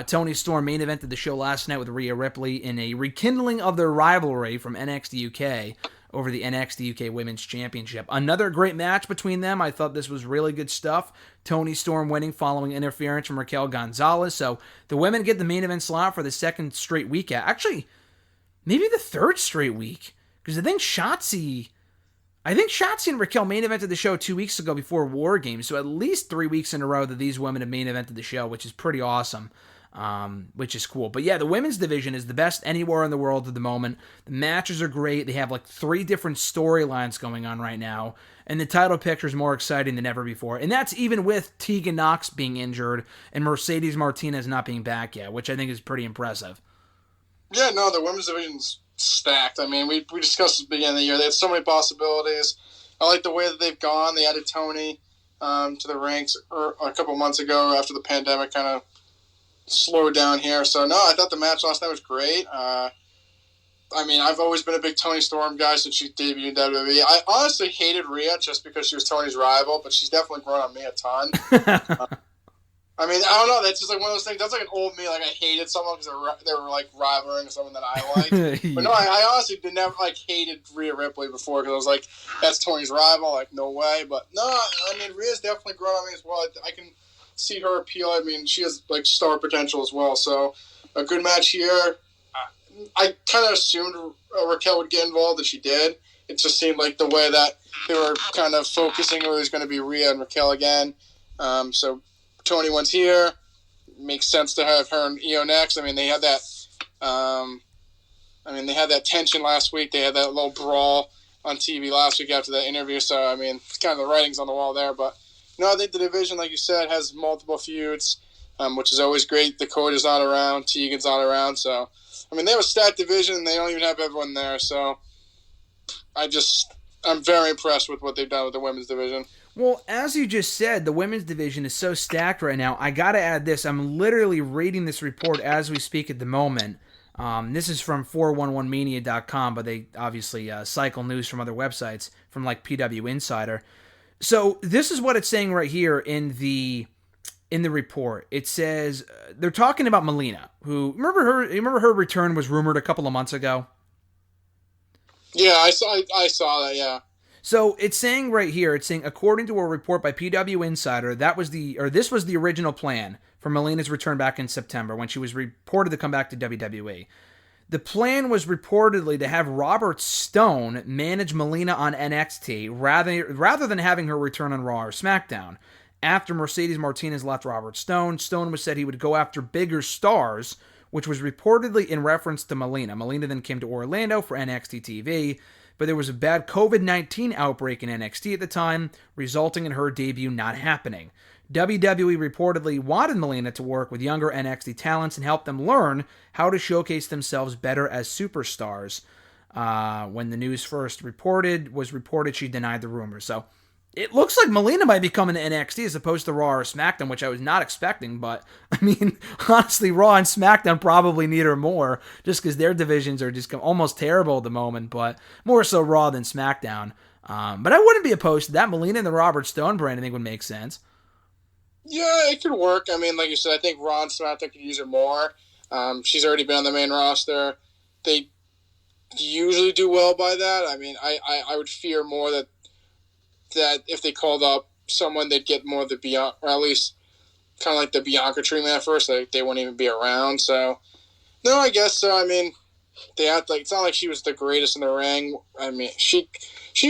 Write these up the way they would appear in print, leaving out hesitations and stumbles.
Toni Storm main evented the show last night with Rhea Ripley in a rekindling of their rivalry from NXT UK over the NXT UK Women's Championship. Another great match between them. I thought this was really good stuff. Toni Storm winning following interference from Raquel Gonzalez. So the women get the main event slot for the second straight week. Actually, maybe the third straight week. Because I think Shotzi and Raquel main evented the show 2 weeks ago before War Games. So at least 3 weeks in a row that these women have main evented the show, which is pretty awesome. Which is cool. But yeah, the women's division is the best anywhere in the world at the moment. The matches are great. They have like 3 different storylines going on right now. And the title picture is more exciting than ever before. And that's even with Tegan Nox being injured and Mercedes Martinez not being back yet, which I think is pretty impressive. Yeah, no, the women's division's stacked. I mean, we discussed this at the beginning of the year. They had so many possibilities. I like the way that they've gone. They added Toni to the ranks a couple months ago after the pandemic kind of slowed down here. So, no, I thought the match last night was great. I mean, I've always been a big Toni Storm guy since she debuted in WWE. I honestly hated Rhea just because she was Toni's rival, but she's definitely grown on me a ton. I mean, I don't know. That's just like one of those things. That's like an old me. Like, I hated someone because they were like rivaling someone that I liked. Yeah. But no, I honestly never like hated Rhea Ripley before because I was like, that's Toni's rival. Like, no way. But no, I mean, Rhea's definitely grown on me as well. I can see her appeal. I mean, she has like star potential as well. So a good match here. I kind of assumed Raquel would get involved, and she did. It just seemed like the way that they were kind of focusing, it was going to be Rhea and Raquel again. So Toni wins here. Makes sense to have her and Io next. I mean, they had that. They had that tension last week. They had that little brawl on TV last week after that interview. So I mean, it's kind of the writing's on the wall there. But no, I think the division, like you said, has multiple feuds, which is always great. Dakota's not around. Tegan's not around. So I mean, they have a stacked division, and they don't even have everyone there. So I'm very impressed with what they've done with the women's division. Well, as you just said, the women's division is so stacked right now. I got to add this. I'm literally reading this report as we speak at the moment. This is from 411mania.com, but they obviously cycle news from other websites, from like PW Insider. So this is what it's saying right here in the report. It says they're talking about Melina, who remember her return was rumored a couple of months ago. Yeah, I saw that. Yeah. So it's saying right here, it's saying according to a report by PW Insider, this was the original plan for Melina's return back in September when she was reported to come back to WWE. The plan was reportedly to have Robert Stone manage Melina on NXT rather than having her return on Raw or SmackDown. After Mercedes Martinez left Robert Stone, Stone was said he would go after bigger stars, which was reportedly in reference to Melina. Melina then came to Orlando for NXT TV, but there was a bad COVID-19 outbreak in NXT at the time, resulting in her debut not happening. WWE reportedly wanted Melina to work with younger NXT talents and help them learn how to showcase themselves better as superstars. When the news first was reported, she denied the rumors. So it looks like Melina might be coming to NXT as opposed to Raw or SmackDown, which I was not expecting. But, I mean, honestly, Raw and SmackDown probably need her more just because their divisions are just almost terrible at the moment, but more so Raw than SmackDown. But I wouldn't be opposed to that. Melina and the Robert Stone brand, I think, would make sense. Yeah, it could work. I mean, like you said, I think Raw and SmackDown could use her more. She's already been on the main roster. They usually do well by that. I mean, I would fear more that if they called up someone, they'd get more of the Bianca, or at least kind of like the Bianca treatment at first. Like they wouldn't even be around. So, no, I guess so. I mean, it's not like she was the greatest in the ring. I mean, she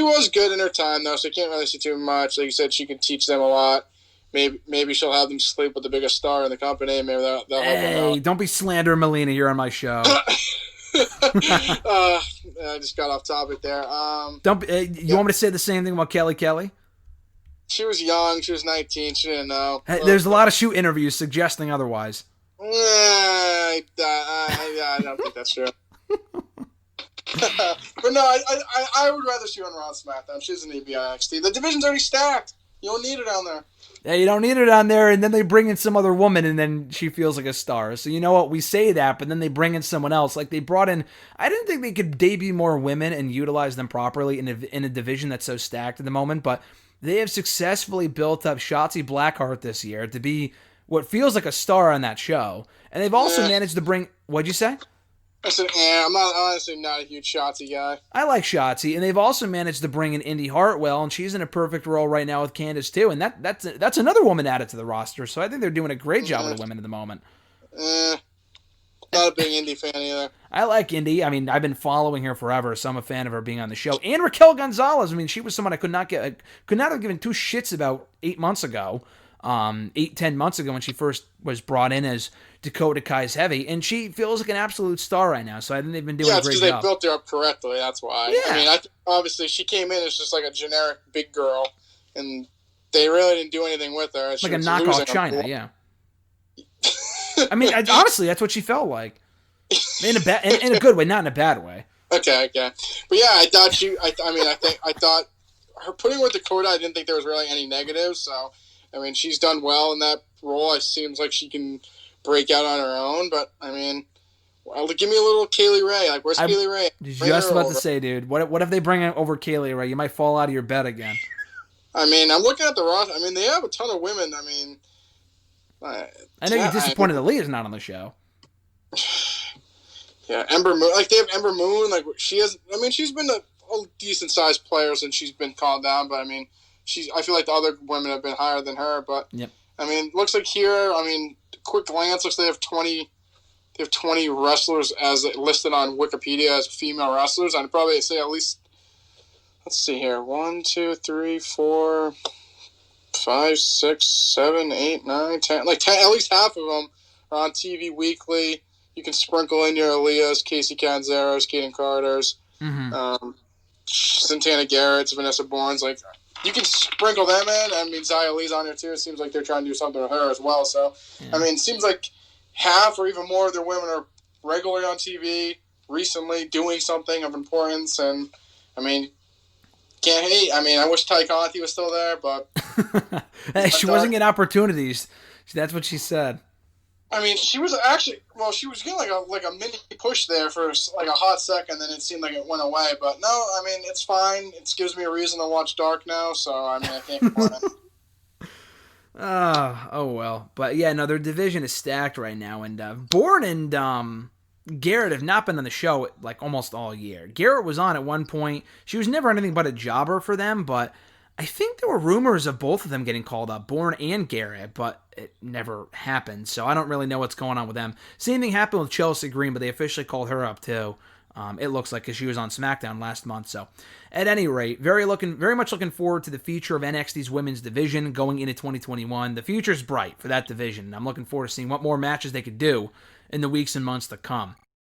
was good in her time though, so I can't really say too much. Like you said, she could teach them a lot. Maybe she'll have them sleep with the biggest star in the company. Maybe they'll help them out. Hey, don't be slandering Melina. You're on my show. I just got off topic there. You want me to say the same thing about Kelly Kelly? She was young. She was 19. She didn't know. Hey, there's a lot of shoot interviews suggesting otherwise. I don't think that's true. But no, I would rather see her on Raw and SmackDown. She doesn't need to be on NXT. The division's already stacked. You don't need her down there. Yeah, you don't need her down there, and then they bring in some other woman, and then she feels like a star. So you know what? We say that, but then they bring in someone else. Like they brought in, I didn't think they could debut more women and utilize them properly in a division that's so stacked at the moment, but they have successfully built up Shotzi Blackheart this year to be what feels like a star on that show. And they've also managed to bring... What'd you say? I said, I'm honestly not a huge Shotzi guy. I like Shotzi, and they've also managed to bring in Indy Hartwell, and she's in a perfect role right now with Candice too, and that's another woman added to the roster. So I think they're doing a great job with the women at the moment. Not a big Indy fan either. I like Indy. I mean, I've been following her forever, so I'm a fan of her being on the show. And Raquel Gonzalez. I mean, she was someone I could not have given two shits about 8 months ago. 8-10 months ago when she first was brought in as Dakota Kai's heavy, and she feels like an absolute star right now. So I think they've been doing a great job. Yeah, it's because they built her up correctly. That's why. Yeah. I mean, obviously she came in as just like a generic big girl, and they really didn't do anything with her. Like a knockoff China, yeah. I mean, honestly, that's what she felt like. In a good way, not in a bad way. Okay. But yeah, I thought her putting her with Dakota, I didn't think there was really any negatives. So, I mean, she's done well in that role. It seems like she can break out on her own. But, I mean, give me a little Kaylee Ray. Like, where's Kaylee Ray? Just about to say, dude, what if they bring over Kaylee Ray? You might fall out of your bed again. I mean, I'm looking at the roster. I mean, they have a ton of women. I mean... I know you're disappointed that Leah's not on the show. Yeah, Ember Moon. Like, they have Ember Moon. Like, she has... I mean, she's been a decent-sized player since she's been called down, but, I mean, I feel like the other women have been higher than her, but... Yep. I mean, looks like here, I mean, quick glance, looks like they have 20 wrestlers as listed on Wikipedia as female wrestlers. I'd probably say at least... Let's see here. 1, 2, 3, 4... 5, 6, 7, 8, 9, 10. Like 10, at least half of them are on TV weekly. You can sprinkle in your Aaliyahs, Casey Canzeros, Kaden Carters, Santana Garrett's, Vanessa Bourne's. Like, you can sprinkle them in. I mean, Xia Lee's on there too. It seems like they're trying to do something with her as well. So, I mean, it seems like half or even more of their women are regularly on TV recently doing something of importance. And, I mean, can't hate. I mean, I wish Ty Conti was still there, but... Hey, she wasn't getting opportunities. That's what she said. I mean, she was actually... Well, she was getting like a mini push there for like a hot second, then it seemed like it went away. But no, I mean, it's fine. It gives me a reason to watch Dark now, so I mean, I can't complain. Oh well. But yeah, no, their division is stacked right now, and Bourne and Garrett have not been on the show like almost all year. Garrett was on at one point. She was never anything but a jobber for them, but I think there were rumors of both of them getting called up, Bourne and Garrett, but it never happened, so I don't really know what's going on with them. Same thing happened with Chelsea Green, but they officially called her up too. It looks like, because she was on SmackDown last month. So, at any rate, very much looking forward to the future of NXT's women's division going into 2021. The future's bright for that division. I'm looking forward to seeing what more matches they could do in the weeks and months to come.